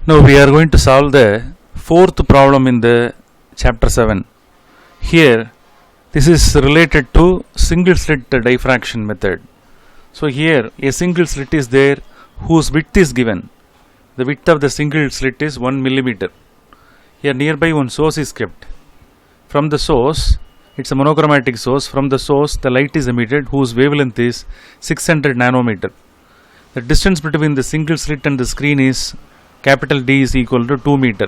Now we are going to solve the fourth problem in the chapter 7. Here this is related to single slit diffraction method. So here a single slit is there whose width is given. The width of the single slit is 1 millimeter. Here nearby one source is kept. From the source, it's a monochromatic source. From the source the light is emitted whose wavelength is 600 nanometer. The distance between the single slit and the screen is capital D is equal to 2 meter.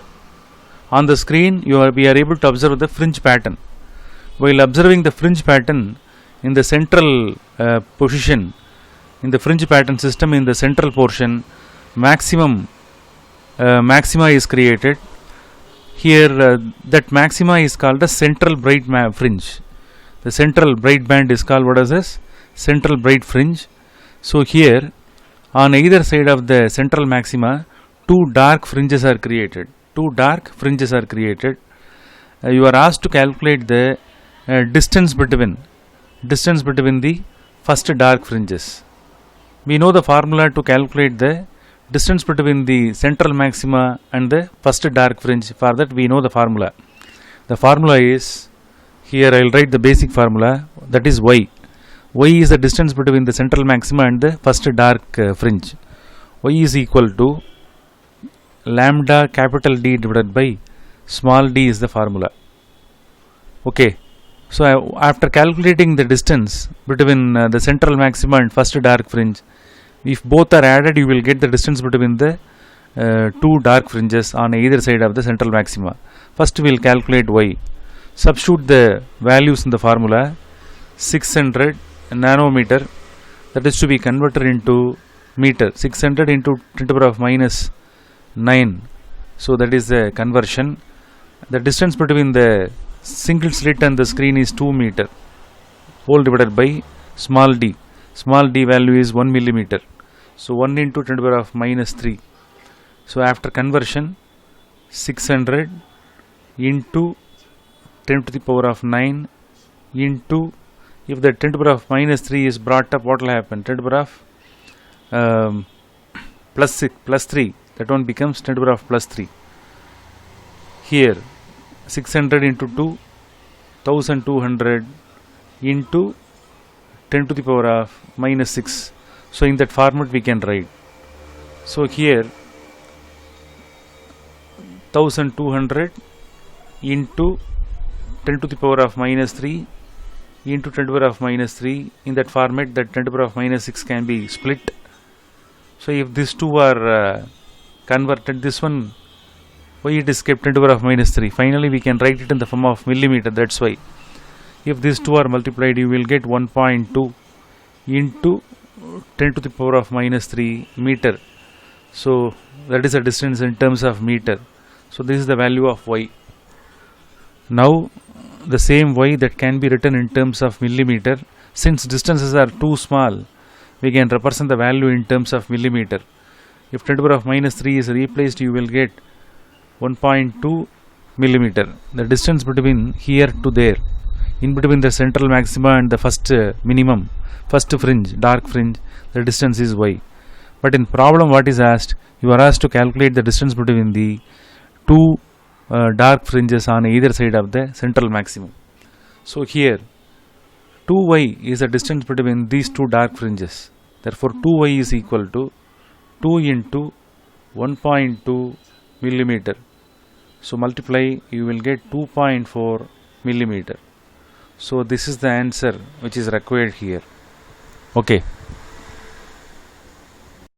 On the screen we are able to observe the fringe pattern. While observing the fringe pattern in the central position, in the fringe pattern system in the central portion, maxima is created. Here that maxima is called the central bright fringe. The central bright band is called what is this? Central bright fringe. So here on either side of the central maxima, two dark fringes are created. You are asked to calculate the distance between the first dark fringes. We know the formula to calculate the distance between the central maxima and the first dark fringe. For that we know the formula. The formula is, here I will write the basic formula, that is y. Y is the distance between the central maxima and the first dark fringe. Y is equal to lambda capital D divided by small d is the formula. Okay. So after calculating the distance between the central maxima and first dark fringe, if both are added, you will get the distance between the two dark fringes on either side of the central maxima. First we will calculate y. Substitute the values in the formula. 600 nanometer, that is to be converted into meter. 600 into 10 to the power of minus 9. So that is the conversion. The distance between the single slit and the screen is 2 meter, whole divided by small d. Small d value is 1 millimeter. So 1 into 10 to the power of minus 3. So after conversion, 600 into 10 to the power of 9 into, if the 10 to the power of minus 3 is brought up, what will happen? 10 to the power of plus 3. That one becomes 10 to the power of plus 3. Here 600 into 2, 1200 into 10 to the power of minus 6. So in that format we can write. So here 1200 into 10 to the power of minus 3 into 10 to the power of minus 3. In that format, that 10 to the power of minus 6 can be split. So if these two are converted, this one, why it is kept 10 to the power of minus 3? Finally we can write it in the form of millimeter. That's why. If these two are multiplied, you will get 1.2 into 10 to the power of minus 3 meter. So that is a distance in terms of meter. So this is the value of y. Now the same y that can be written in terms of millimeter, since distances are too small, we can represent the value in terms of millimeter. If 10 to the power of minus 3 is replaced, you will get 1.2 millimeter. The distance between here to there, in between the central maxima and the first first fringe, dark fringe, the distance is y. But in problem what is asked, you are asked to calculate the distance between the two dark fringes on either side of the central maximum. So here 2y is the distance between these two dark fringes. Therefore 2y is equal to 2 into 1.2 millimeter. So multiply, you will get 2.4 millimeter. So this is the answer which is required here. Okay.